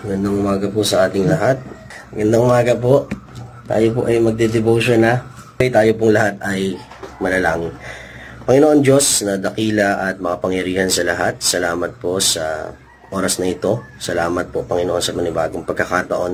Magandang umaga po sa ating lahat. Magandang umaga po. Tayo po ay magde-devotion na. Tayo pong lahat ay manalangin. Panginoon Diyos na dakila at makapangyarihan sa lahat, salamat po sa oras na ito. Salamat po Panginoon sa manibagong pagkakataon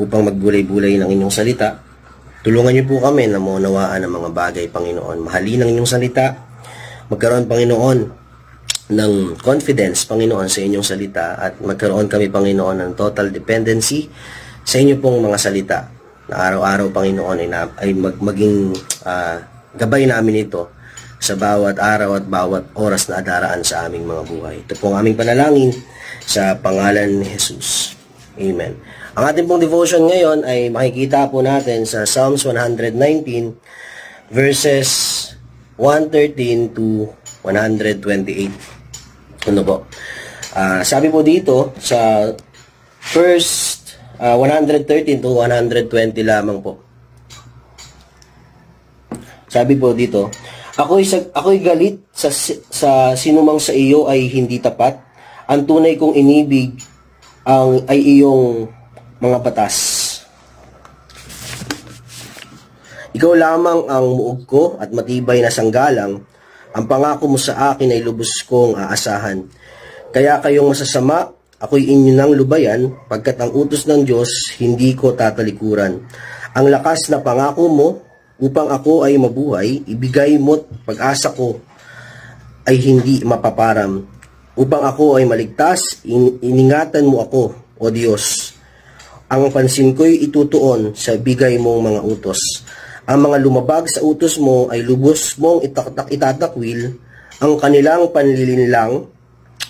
upang magbulay-bulay ng inyong salita. Tulungan niyo po kami na maunawaan ang mga bagay, Panginoon. Mahalin ang inyong salita. Magkaroon, Panginoon, ng confidence, Panginoon, sa inyong salita at magkaroon kami, Panginoon, ng total dependency sa inyo pong mga salita na araw-araw, Panginoon, ay maging gabay namin ito sa bawat araw at bawat oras na daraan sa aming mga buhay. Ito pong aming panalangin sa pangalan ni Jesus. Amen. Ang ating pong devotion ngayon ay makikita po natin sa Psalms 119 verses 113 to 128. Ano po? Sabi po dito sa first 113 to 120 lamang po. Sabi po dito, ako'y galit sa sinumang sa iyo ay hindi tapat. Ang tunay kong inibig ay iyong mga batas. Ikaw lamang ang muog ko at matibay na sanggalang. Ang pangako mo sa akin ay lubos kong aasahan. Kaya kayong masasama, ako'y inyo nang lubayan, pagkat ang utos ng Diyos, hindi ko tatalikuran. Ang lakas na pangako mo, upang ako ay mabuhay, ibigay mo't pag-asa ko ay hindi mapaparam. Upang ako ay maligtas, iningatan mo ako, O Diyos. Ang pansin ko'y itutuon sa bigay mong mga utos. Ang mga lumabag sa utos mo ay lubos mong itatakwil, ang kanilang panlilinlang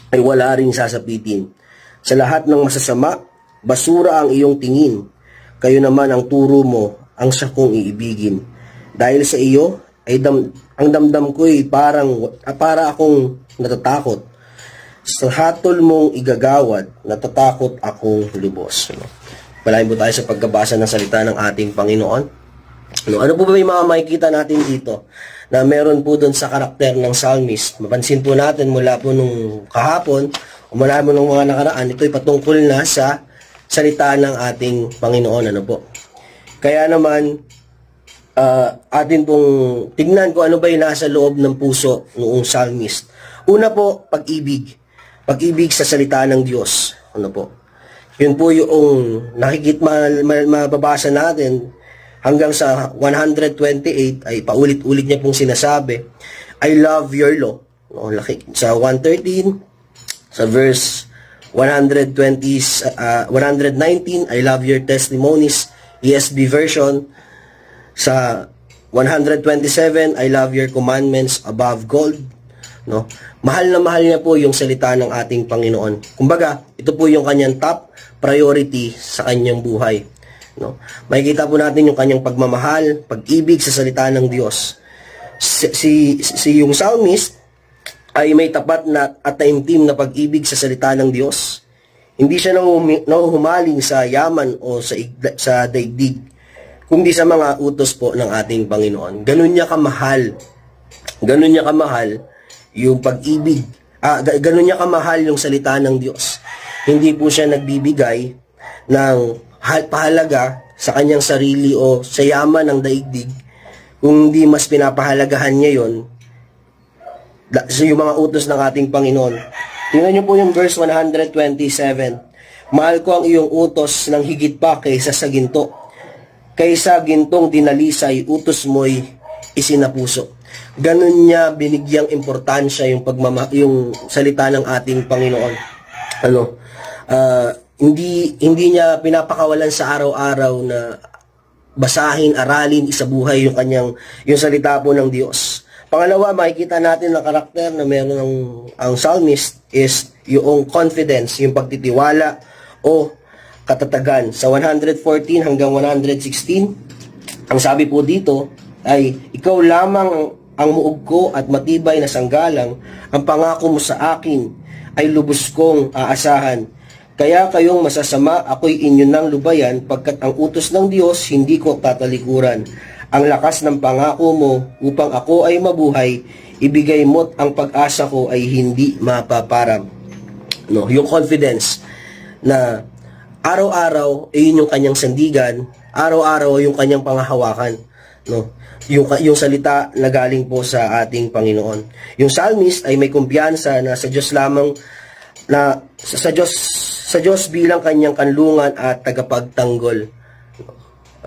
ay wala ring sasapitin. Sa lahat ng masasama, basura ang iyong tingin, kayo naman ang turo mo, ang sakong iibigin. Dahil sa iyo, ay ang damdam ko'y para akong natatakot. Sa hatol mong igagawad, natatakot akong lubos. Palain po tayo sa pagkabasa ng salita ng ating Panginoon. Ano po ba yung mga makikita natin dito na meron po doon sa karakter ng psalmist? Mapansin po natin mula po nung kahapon o mula po nung mga nakaraan, ito'y patungkol na sa salita ng ating Panginoon. Ano po? Kaya naman, atin pong tingnan kung ano ba yung nasa loob ng puso noong psalmist. Una po, pag-ibig. Pag-ibig sa salita ng Diyos. Ano po? Yun po yung mababasa natin hanggang sa 128 ay paulit-ulit niya pong sinasabi, I love your law. Sa 113, sa verse 119, I love your testimonies, ESV version. Sa 127, I love your commandments above gold. No? Mahal na mahal niya po yung salita ng ating Panginoon. Kumbaga, ito po yung kanyang top priority sa kanyang buhay. No? Makikita po natin yung kanyang pagmamahal, pag-ibig sa salita ng Diyos. Yung psalmist ay may tapat na at taimtim na pag-ibig sa salita ng Diyos. Hindi siya nahuhumaling sa yaman o sa daigdig, kundi sa mga utos po ng ating Panginoon. Ganun niya kamahal yung pag-ibig. Ganun niya kamahal yung salita ng Diyos. Hindi po siya nagbibigay ng pahalaga sa kanyang sarili o sa yaman ng daigdig, kung di mas pinapahalagahan niya yon sa yung mga utos ng ating Panginoon. Tingnan niyo po yung verse 127. Mahal ko ang iyong utos ng higit pa kaysa sa ginto. Kaysa gintong dinalisay, utos mo'y isinapuso. Ganun niya binigyang importansya yung salita ng ating Panginoon. Hindi niya pinapakawalan sa araw-araw na basahin, aralin, isabuhay yung salita po ng Diyos. Pangalawa, makikita natin na karakter na meron ang psalmist is yung confidence, yung pagtitiwala o katatagan. Sa 114 hanggang 116, ang sabi po dito ay, ikaw lamang ang muog ko at matibay na sanggalang, ang pangako mo sa akin ay lubos kong aasahan. Kaya kayong masasama, ako'y inyo nang lubayan, pagkat ang utos ng Diyos hindi ko tatalikuran. Ang lakas ng pangako mo upang ako ay mabuhay, ibigay mo't ang pag-asa ko ay hindi mapaparam. Yung confidence na araw-araw, yun yung kanyang sandigan, araw-araw yung kanyang panghahawakan, no? Yung salita na galing po sa ating Panginoon. Yung psalmist ay may kumpiyansa na sa Diyos lamang, na sa Diyos bilang kanyang kanlungan at tagapagtanggol.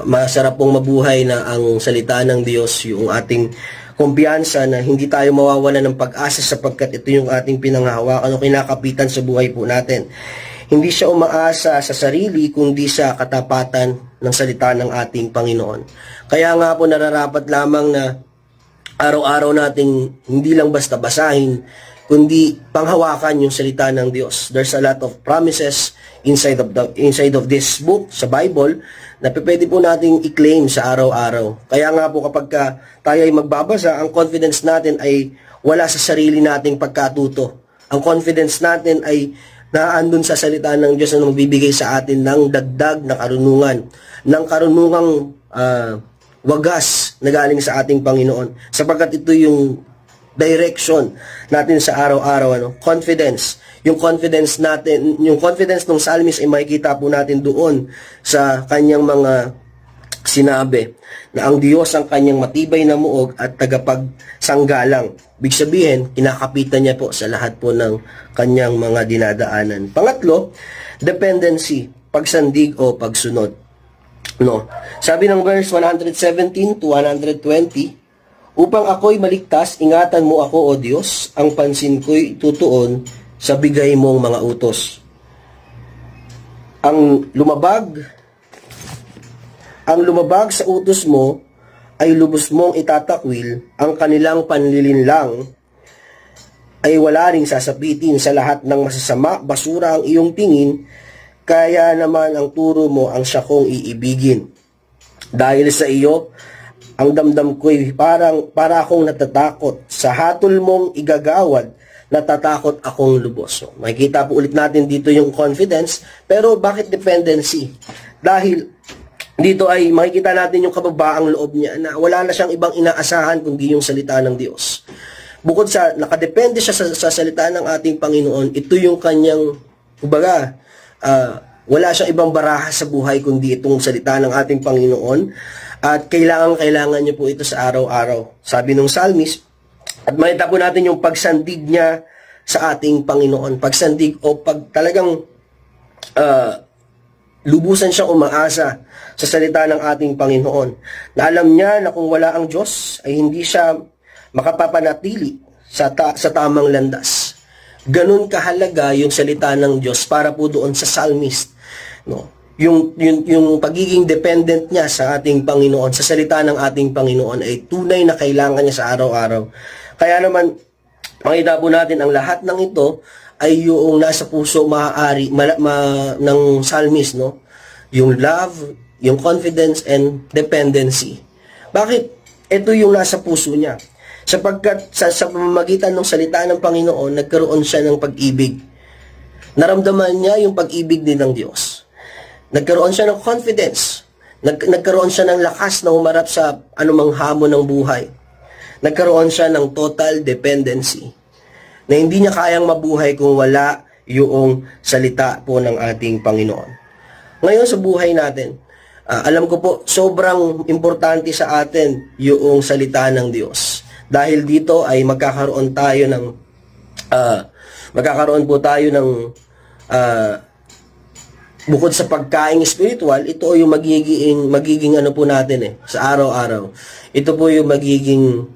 Masarap pong mabuhay na ang salita ng Diyos, yung ating kumpiyansa na hindi tayo mawawala ng pag-asa sapagkat ito yung ating pinanghahawakan o kinakapitan sa buhay po natin. Hindi siya umaasa sa sarili kundi sa katapatan ng salita ng ating Panginoon. Kaya nga po nararapat lamang na araw-araw nating hindi lang basta basahin, kundi panghawakan yung salita ng Diyos. There's a lot of promises inside of this book, sa Bible, na pwede po nating i-claim sa araw-araw. Kaya nga po kapag tayo ay magbabasa, ang confidence natin ay wala sa sarili nating pagkatuto. Ang confidence natin ay naandun sa salita ng Diyos na magbibigay sa atin ng dagdag na karunungan, ng karunungang wagas na galing sa ating Panginoon. Sapagkat ito yung direction natin sa araw-araw, confidence. Yung confidence natin, yung confidence ng psalmist ay makikita po natin doon sa kanyang mga sinabi na ang Diyos ang kanyang matibay na muog at tagapagsanggalang. Ibig sabihin, kinakapitan niya po sa lahat po ng kanyang mga dinadaanan. Pangatlo, dependency, pagsandig o pagsunod. No. Sabi ng verse 117 to 120, upang ako'y maligtas, ingatan mo ako, O Diyos, ang pansin ko'y tutuon sa bigay mong mga utos. Ang lumabag sa utos mo ay lubos mong itatakwil, ang kanilang panlilinlang ay wala ring sasapitin. Sa lahat ng masasama, basura ang iyong tingin, kaya naman ang turo mo ang siya kong iibigin. Dahil sa iyo, ang damdam ko'y para akong natatakot. Sa hatol mong igagawad, natatakot akong lubos. So, makikita po ulit natin dito yung confidence, pero bakit dependency? Dahil dito ay makikita natin yung kababaang loob niya na wala na siyang ibang inaasahan kundi yung salita ng Diyos. Bukod sa nakadepende siya sa salita ng ating Panginoon, ito yung kanyang, kumbaga, wala siyang ibang baraha sa buhay kundi itong salita ng ating Panginoon. At kailangan niya po ito sa araw-araw. Sabi ng psalmist, at makita po natin yung pagsandig niya sa ating Panginoon. Pagsandig o talagang lubusan siyang umaasa sa salita ng ating Panginoon. Na alam niya na kung wala ang Diyos, ay hindi siya makapapanatili sa tamang landas. Ganun kahalaga yung salita ng Diyos para po doon sa psalmist. No? Yung pagiging dependent niya sa ating Panginoon, sa salita ng ating Panginoon ay tunay na kailangan niya sa araw-araw. Kaya naman, makita po natin ang lahat ng ito ay yung nasa puso maaari ng psalmist, no? Yung love, yung confidence, and dependency. Bakit? Ito yung nasa puso niya. Sapagkat sa pamamagitan ng salita ng Panginoon, nagkaroon siya ng pag-ibig. Naramdaman niya yung pag-ibig din ng Diyos. Nagkaroon siya ng confidence. Nagkaroon siya ng lakas na humarap sa anumang hamon ng buhay. Nagkaroon siya ng total dependency. Na hindi niya kayang mabuhay kung wala yung salita po ng ating Panginoon. Ngayon sa buhay natin, alam ko po, sobrang importante sa atin yung salita ng Diyos. Dahil dito ay magkakaroon po tayo ng bukod sa pagkain spiritual, ito yung magiging ano po natin sa araw-araw. Ito po yung magiging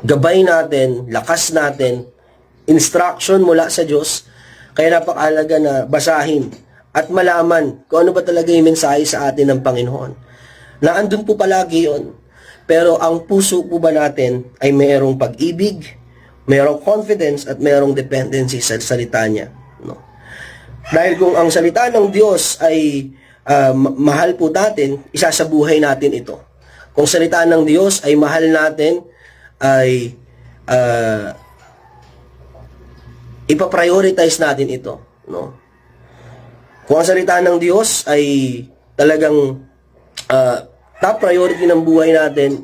gabay natin, lakas natin, instruction mula sa Diyos. Kaya napakahalaga na basahin at malaman kung ano ba talaga yung mensahe sa atin ng Panginoon. Na andun po palagi yun. Pero ang puso po ba natin ay mayroong pag-ibig, mayroong confidence, at mayroong dependency sa salita niya. No? Dahil kung ang salita ng Diyos ay mahal po natin, isasabuhay natin ito. Kung salita ng Diyos ay mahal natin, ay ipaprioritize natin ito. No? Kung ang salita ng Diyos ay talagang top priority ng buhay natin,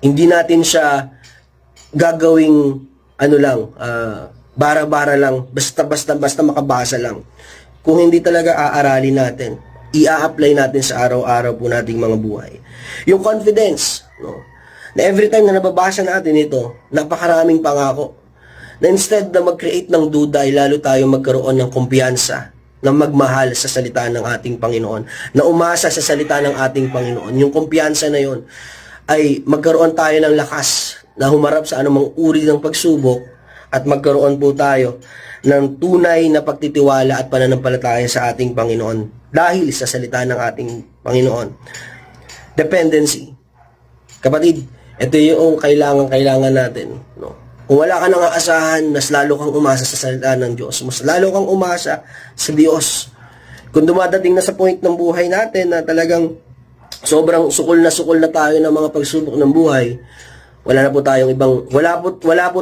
hindi natin siya gagawing bara-bara lang, basta makabasa lang. kung hindi talaga aaralin natin, i-apply natin sa araw-araw po nating mga buhay. Yung confidence, no? Na every time na nababasa natin ito, napakaraming pangako. Na instead na mag-create ng duda, ay lalo tayong magkaroon ng kumpiyansa na magmahal sa salita ng ating Panginoon, na umasa sa salita ng ating Panginoon. Yung kumpiyansa na yon ay magkaroon tayo ng lakas na humarap sa anumang uri ng pagsubok at magkaroon po tayo ng tunay na pagtitiwala at pananampalataya sa ating Panginoon dahil sa salita ng ating Panginoon. Dependency. Kapatid, ito yung kailangan natin. No? Kung wala ka nang aasahan, mas lalo kang umasa sa salita ng Diyos. Mas lalo kang umasa sa Diyos. Kung dumadating na sa point ng buhay natin na talagang sobrang sukol na tayo ng mga pagsubok ng buhay, wala po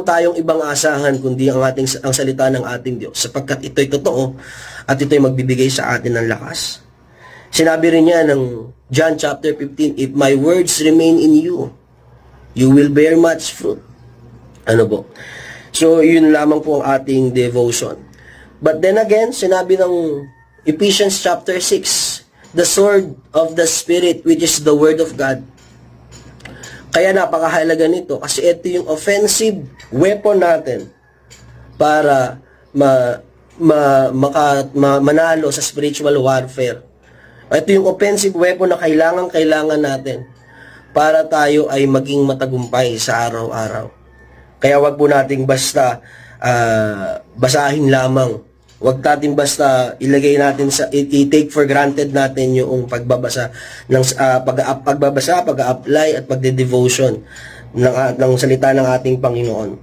tayong ibang asahan kundi ang salita ng ating Diyos, sapagkat ito'y totoo at ito'y magbibigay sa atin ng lakas. Sinabi rin niya ng John chapter 15, if my words remain in you, you will bear much fruit. Ano po? So, yun lamang po ang ating devotion. But then again, sinabi ng Ephesians chapter 6, the sword of the Spirit, which is the word of God. Kaya napakahalaga nito kasi ito yung offensive weapon natin para manalo sa spiritual warfare. Ito yung offensive weapon na kailangan natin para tayo ay maging matagumpay sa araw-araw. Kaya wag po nating basta basahin lamang. Wag natin basta ilagay natin i-take for granted natin yung pagbabasa ng pag-apply at pagde-devotion ng salita ng ating Panginoon.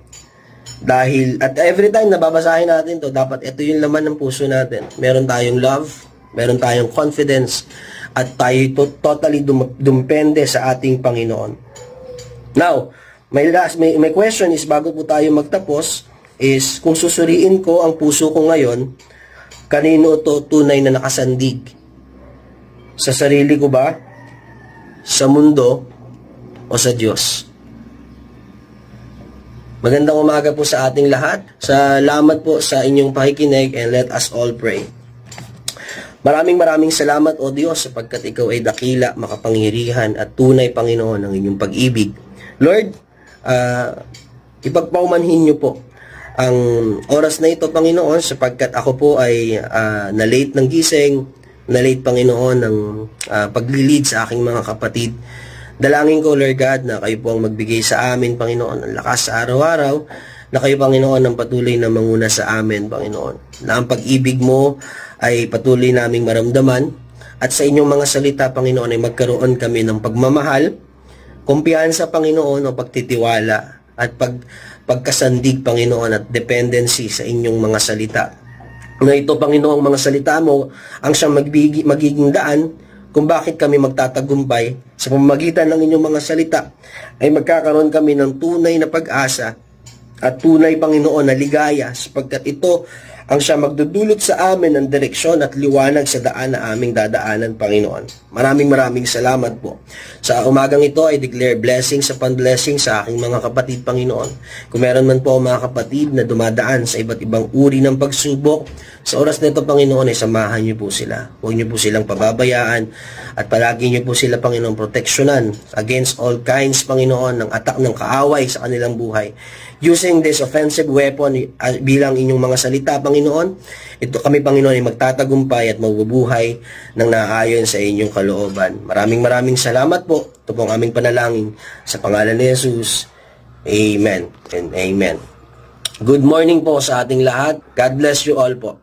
Dahil at every time na babasahin natin to, dapat ito yung laman ng puso natin. Meron tayong love, meron tayong confidence, at tayo totally dumepende sa ating Panginoon. Now, may question is, bago po tayo magtapos, is kung susuriin ko ang puso ko ngayon, kanino to tunay na nakasandig? Sa sarili ko ba? Sa mundo? O sa Diyos? Magandang umaga po sa ating lahat. Salamat po sa inyong pakikinig, and let us all pray. Maraming salamat, O Diyos, sapagkat Ikaw ay dakila, makapangyarihan at tunay, Panginoon, ng inyong pag-ibig. Lord, ipagpaumanhin niyo po ang oras na ito, Panginoon, sapagkat ako po ay na-late ng gising, na-late, Panginoon, ng paglilid sa aking mga kapatid. Dalangin ko, Lord God, na kayo po ang magbigay sa amin, Panginoon, ng lakas sa araw-araw, na kayo, Panginoon, ang patuloy na manguna sa amin, Panginoon. Na ang pag-ibig mo ay patuloy naming maramdaman, at sa inyong mga salita, Panginoon, ay magkaroon kami ng pagmamahal, kumpiyansa, Panginoon, o pagtitiwala, at pagkasandig, Panginoon, at dependency sa inyong mga salita. Na ito, Panginoon, mga salita mo ang siyang magiging daan kung bakit kami magtatagumpay. Sa pamamagitan ng inyong mga salita ay magkakaroon kami ng tunay na pag-asa at tunay, Panginoon, na ligaya, sapagkat ito ang siya magdudulot sa amin ng direksyon at liwanag sa daan na aming dadaanan, Panginoon. Maraming salamat po. Sa umagang ito ay declare blessing sa pan-blessing sa aking mga kapatid, Panginoon. Kung meron man po mga kapatid na dumadaan sa iba't ibang uri ng pagsubok, sa oras na ito, Panginoon, ay samahan niyo po sila. Huwag niyo po silang pababayaan at palagi niyo po sila, Panginoon, proteksyonan against all kinds, Panginoon, ng atak ng kaaway sa kanilang buhay. Using this offensive weapon bilang inyong mga salita, Panginoon, ito kami, Panginoon, ay magtatagumpay at mabubuhay ng naayon sa inyong kalooban. Maraming salamat po. Ito po ang aming panalangin sa pangalan ni Jesus. Amen and amen. Good morning po sa ating lahat. God bless you all po.